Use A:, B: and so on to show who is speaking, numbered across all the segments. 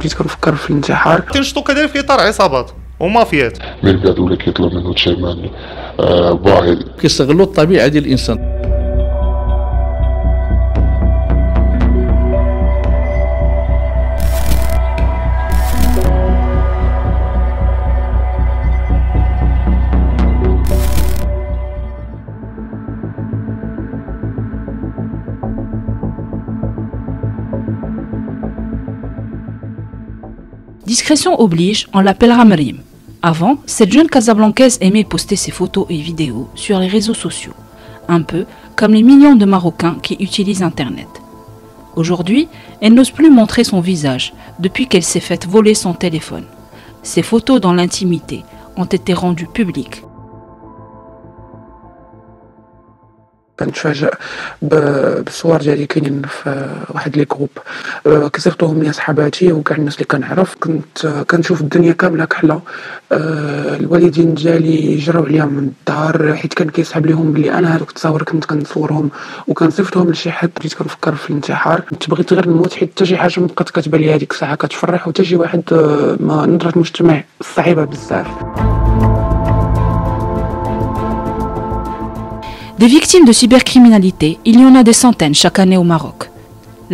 A: بديت كنفكر في الانتحار.
B: تنشطوا كذلك في اطار عصابات ومافيات
C: من بعد ولا كيطلب منه ثمن باهظ
D: كيستغلوا الطبيعه ديال الانسان.
E: Discrétion oblige, on l'appellera Marim. Avant, cette jeune Casablancaise aimait poster ses photos et vidéos sur les réseaux sociaux, un peu comme les millions de Marocains qui utilisent Internet. Aujourd'hui, elle n'ose plus montrer son visage depuis qu'elle s'est faite voler son téléphone. Ses photos dans l'intimité ont été rendues publiques.
A: كنتفاجأ بالصور ديالي كاينين في واحد لي جروب كسرتهم يا صحاباتي وكاع الناس اللي كنعرف. كنت كنشوف الدنيا كامله كحله. الوالدين ديالي جراو عليا من الدار حيت كان كيسحب ليهم بلي انا هذوك التصاور كنت كنصورهم وكنصيفطهم لشي حد. بديت كنفكر في الانتحار. كنت بغيت غير نموت حيت حتى شي حاجه ما بقات كتبان لي هذيك الساعه كتفرح وحتى شي واحد ما نظره المجتمع صعيبه بزاف.
E: Des victimes de cybercriminalité, il y en a des centaines chaque année au Maroc.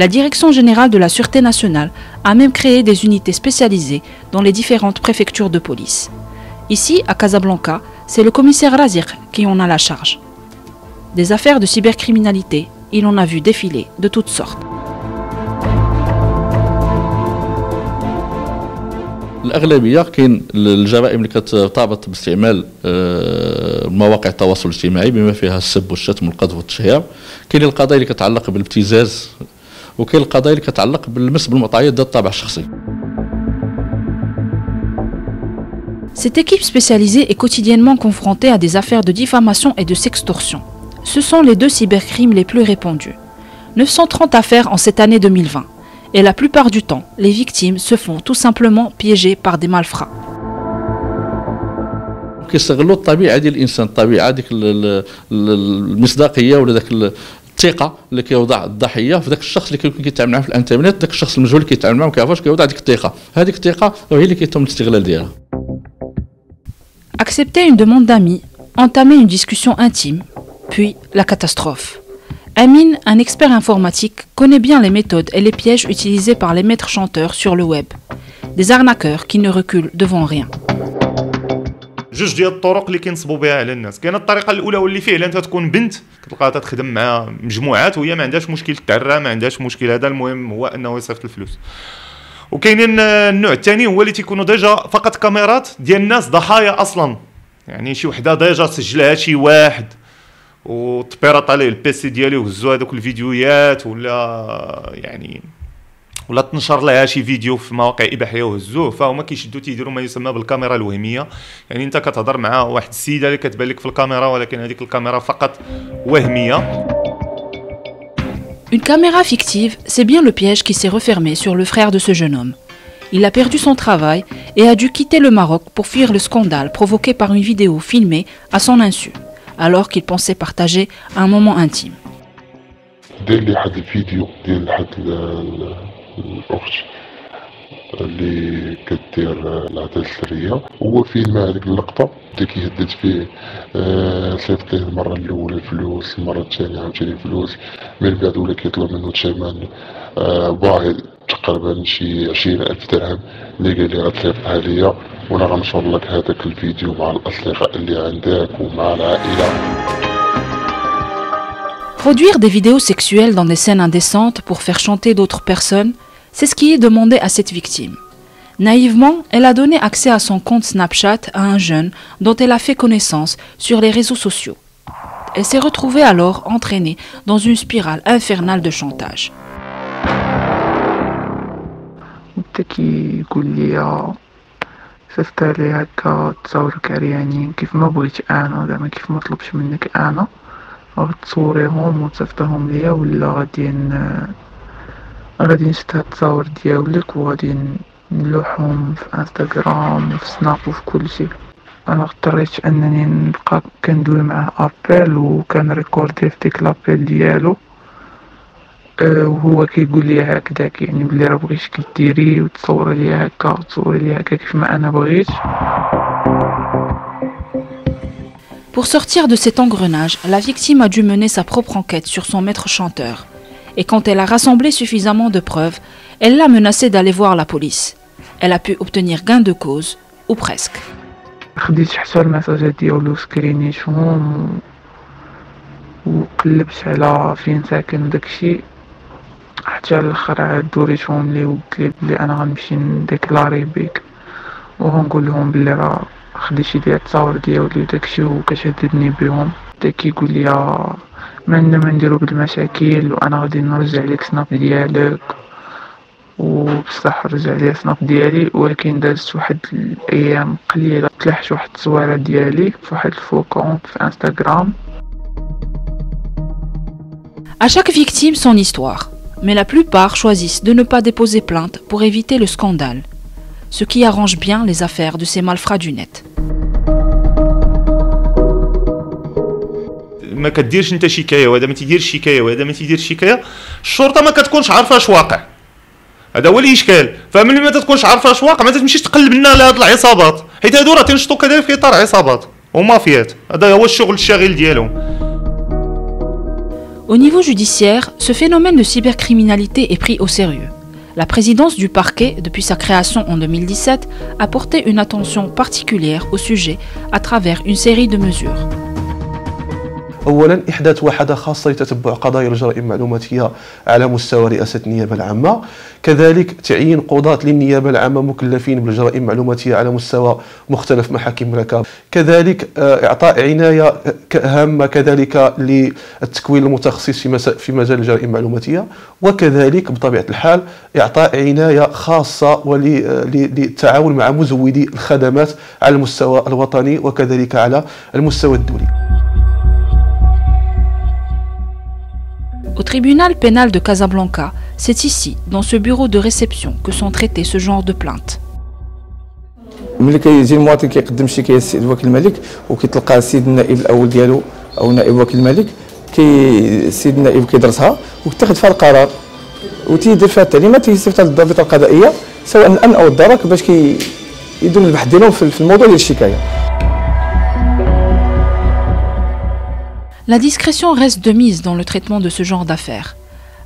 E: La Direction générale de la Sûreté nationale a même créé des unités spécialisées dans les différentes préfectures de police. Ici, à Casablanca, c'est le commissaire Razir qui en a la charge. Des affaires de cybercriminalité, il en a vu défiler de toutes sortes.
D: الأغلبية كاين الجرائم اللي كترتبط باستعمال مواقع التواصل الاجتماعي بما فيها السب والشتم والقذف والتشهير. كاين القضايا اللي كتعلق بالابتزاز وكاين القضايا اللي كتعلق بالمس بالمعطيات ذات الطابع الشخصي.
E: Cette équipe spécialisée est quotidiennement confrontée à des affaires de diffamation et de sextorsion. Ce sont les deux cybercrimes les plus répandus. 930 affaires en cette année 2020. Et la plupart du temps, les victimes se font tout simplement piéger par des malfrats.
D: كيستغلوا الطبيعه ديال الانسان، الطبيعه ديك المصداقيه ولا داك الثقه اللي كيوضع الضحيه في داك الشخص اللي كيكون كيتعامل معاه في الانترنت. داك الشخص المجهول اللي كيتعامل معاه ما كيعرفوش كيوضع ديك الثقه. هذيك الثقه هي اللي كيتم الاستغلال ديالها.
E: Accepter une demande d'amis, entamer une discussion intime, puis la catastrophe. Amine, un expert informatique, connaît bien les méthodes et les pièges utilisés par les maîtres chanteurs sur le web. Des arnaqueurs qui ne reculent devant rien.
B: جوج ديال الطرق اللي كينصبوا بها على الناس. كاينه الطريقه الاولى واللي فعلا تكون بنت كتلقاها تخدم مع مجموعات وهي ما عندهاش مشكل التعرى، ما عندهاش مشكل. هذا المهم هو انه يصيفط الفلوس. وكاينين النوع الثاني هو اللي تيكونوا ديجا فقط كاميرات ديال الناس ضحايا اصلا، يعني شي وحده ديجا سجلها شي واحد وتبيرط عليه البيسي ديالي وهزوا هذوك الفيديوهات ولا تنشر لها شي فيديو في مواقع اباحيه وهزوه. فهما كيشدوا تيديروا ما يسمى بالكاميرا الوهميه. يعني انت كتهضر مع واحد السيده اللي كتبان لك في الكاميرا ولكن هذيك الكاميرا فقط وهميه.
E: Une caméra fictive, c'est bien le piège qui s'est refermé sur le frère de ce jeune homme. Il a perdu son travail et a dû quitter le Maroc pour fuir le scandale provoqué par une vidéo filmée à son insu, alors qu'il pensait partager un moment intime.
C: دير لي واحد الفيديو ديال واحد الاخت اللي كدير العداله السريه، هو فيلم هذيك اللقطه اللي كيهدد فيه صيفط ليه المره الاولى الفلوس، المره الثانيه عاوتاني الفلوس، من بعد ولا كيطلب منه ثمن باهظ تقريبا شي 20,000 درهم اللي قال لي غتصيفطها ليا وانا غنشر لك هذاك الفيديو مع الاصدقاء اللي عندك ومع العائله.
E: Produire des vidéos sexuelles dans des scènes indécentes pour faire chanter d'autres personnes, c'est ce qui est demandé à cette victime. Naïvement, elle a donné accès à son compte Snapchat à un jeune dont elle a fait connaissance sur les réseaux sociaux. Elle s'est retrouvée alors entraînée dans une spirale infernale de chantage.
A: بدا كيقول لي صيفط لي هكا تصاورك عريانين كيف ما بغيت انا، زعما كيف ما طلبش منك انا غتصوريهم وتصيفطهم ليا، ولا غادي نشد هاد التصاور ديالك وغادي نلوحهم في انستغرام وفي سناب وفي كلشي. انا اضطريت انني نبقى كندوي معاه ابل وكان ريكوردي في ديك لابيل ديالو وهو كيقول لي هكذاك يعني بلي راه بغيتك ديري وتصوري لي هكا وتصوري لي هكا كيف ما انا بغيت.
E: Pour sortir de cet engrenage, la victime a dû mener sa propre enquête sur son maître chanteur. Et quand elle a rassemblé suffisamment de preuves, elle l'a menacé d'aller voir la police. Elle a pu obtenir gain de cause, ou presque.
A: خديت حتى المساجات ديالو سكرينيتهم وقلبت على فين ساكن داكشي حتى الاخر عاد دوريتهم لي وقلت بلي انا غنمشي نديكلاري بيك وغنقول لهم بلي راه خديتي ليا التصاور ديالي داكشي وكتهددني بهم. بدا كيقول لي ما عندنا ما نديرو بالمشاكل وانا غادي نرجع لك سناب ديالك، وبصح رجع لي سناب ديالي ولكن دازت واحد الايام قليله تلاحت واحد التصويره ديالي في واحد الفوكونت في انستغرام.
E: À chaque victime son histoire, mais la plupart choisissent de ne pas déposer plainte pour éviter le scandale, ce qui arrange bien les affaires de ces malfrats du net.
B: ما كديرش انت شكايه وهذا ما تيديرش شكايه وهذا ما تيديرش شكايه، الشرطه ما كتكونش عارفه اش واقع. هذا هو الاشكال. فملي ما تكونش عارفه اش واقع ما تمشيش تقلب لنا على هاد العصابات، حيت هادو راه تنشطوا كذلك في اطار عصابات ومافيات. هذا هو الشغل الشاغل ديالهم.
E: Au niveau judiciaire, ce phénomène de cybercriminalité est pris au sérieux. La présidence du parquet, depuis sa création en 2017, a porté une attention particulière au sujet à travers une série de mesures.
F: اولا احداث وحده خاصه لتتبع قضايا الجرائم المعلوماتيه على مستوى رئاسه النيابه العامه، كذلك تعيين قضاة للنيابه العامه مكلفين بالجرائم المعلوماتيه على مستوى مختلف محاكم المملكه، كذلك اعطاء عنايه هامه كذلك للتكوين المتخصص في مجال الجرائم المعلوماتيه، وكذلك بطبيعه الحال اعطاء عنايه خاصه للتعاون مع مزودي الخدمات على المستوى الوطني وكذلك على المستوى الدولي.
E: Au tribunal pénal de Casablanca, c'est ici, dans ce bureau de réception, que sont traités ce genre de plaintes.
G: ملي كيجي المواطن كيقدم شكايه للسيد وكيل الملك وكيتلقى السيد النائب الاول ديالو او نائب وكيل الملك، السيد النائب كيدرسها وكيتاخذ فيها القرار وتيدير فيها التعليمات، تيصيفطها للضابطه القضائيه سواء الامن او الدرك باش كيديروا البحث ديالهم في الموضوع ديال الشكايه.
E: La discrétion reste de mise dans le traitement de ce genre d'affaires.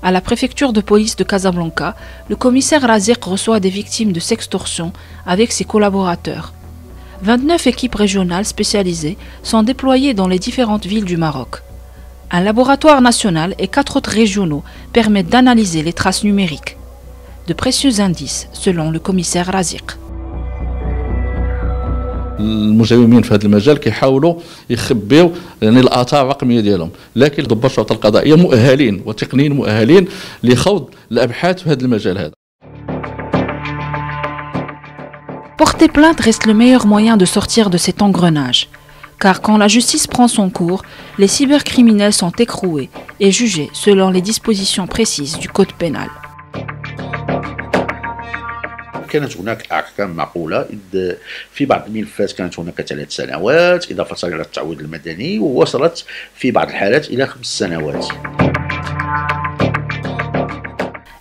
E: À la préfecture de police de Casablanca, le commissaire Raziq reçoit des victimes de sextorsion avec ses collaborateurs. 29 équipes régionales spécialisées sont déployées dans les différentes villes du Maroc. Un laboratoire national et 4 autres régionaux permettent d'analyser les traces numériques. De précieux indices, selon le commissaire Raziq.
D: المجرمين في هذا المجال كيحاولوا يخبيو يعني الاثار الرقميه ديالهم، لكن ضباط الشرطه القضائيه مؤهلين وتقنيين مؤهلين لخوض الابحاث في هذا المجال هذا.
E: Porter plainte reste le meilleur moyen de sortir de cet engrenage, car quand la justice prend son cours, les cybercriminels sont écroués et jugés selon les dispositions précises du code pénal.
H: كانت هناك احكام معقوله في بعض الملفات كانت هناك 3 سنوات اضافه الى التعويض المدني، ووصلت في بعض الحالات الى 5 سنوات.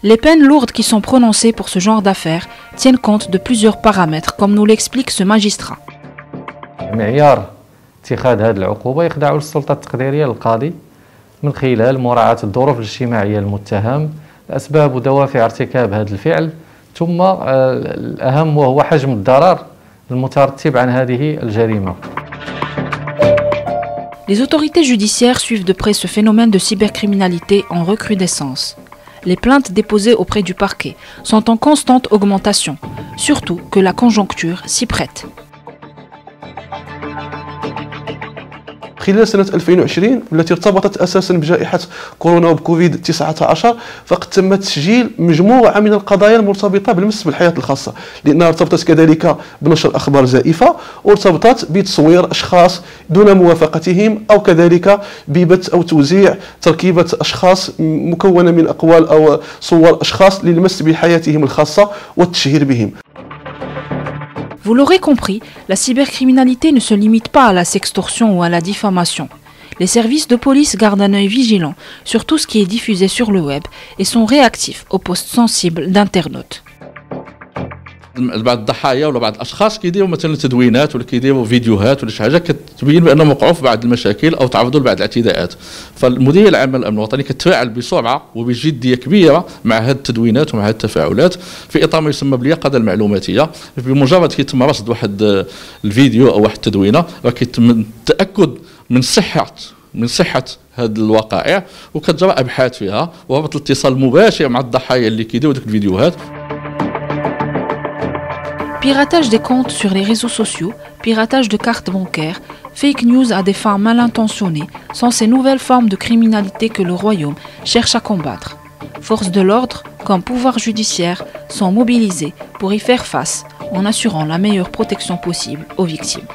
E: Les peines lourdes qui sont prononcées pour ce genre d'affaires tiennent compte de plusieurs paramètres, comme nous l'explique ce magistrat.
I: معيار اتخاذ هذه العقوبه يخضع للسلطه التقديريه للقاضي من خلال مراعاه الظروف الاجتماعيه للمتهم، اسباب ودوافع ارتكاب هذا الفعل، ثم الأهم وهو حجم الضرر المترتب عن هذه الجريمة.
E: Les autorités judiciaires suivent de près ce phénomène de cybercriminalité en recrudescence. Les plaintes déposées auprès du parquet sont en constante augmentation, surtout que la conjoncture s'y prête.
F: خلال سنة 2020 والتي ارتبطت أساسا بجائحة كورونا وبكوفيد 19 فقد تم تسجيل مجموعة من القضايا المرتبطة بالمس بالحياة الخاصة، لأنها ارتبطت كذلك بنشر أخبار زائفة وارتبطت بتصوير أشخاص دون موافقتهم أو كذلك ببث أو توزيع تركيبة أشخاص مكونة من أقوال أو صور أشخاص للمس بحياتهم الخاصة والتشهير بهم.
E: Vous l'aurez compris, la cybercriminalité ne se limite pas à la sextorsion ou à la diffamation. Les services de police gardent un œil vigilant sur tout ce qui est diffusé sur le web et sont réactifs aux postes sensibles d'internautes.
D: بعض الضحايا ولا بعض الاشخاص كيديروا مثلا تدوينات ولا كيديروا فيديوهات ولا شي حاجه كتبين بانهم وقعوا في بعض المشاكل او تعرضوا لبعض الاعتداءات. فالمديريه العامه للامن الوطني كتفاعل بسرعه وبجديه كبيره مع هذه التدوينات ومع هذه التفاعلات في اطار ما يسمى باليقظه المعلوماتيه. بمجرد كيتم رصد واحد الفيديو او واحد التدوينه راه كيتم التاكد من صحه هذه الوقائع وكتجرى ابحاث فيها وربط الاتصال المباشر مع الضحايا اللي كيديروا ديك الفيديوهات.
E: Piratage des comptes sur les réseaux sociaux, piratage de cartes bancaires, fake news à des fins mal intentionnées sont ces nouvelles formes de criminalité que le Royaume cherche à combattre. Forces de l'ordre, comme pouvoir judiciaire, sont mobilisées pour y faire face en assurant la meilleure protection possible aux victimes.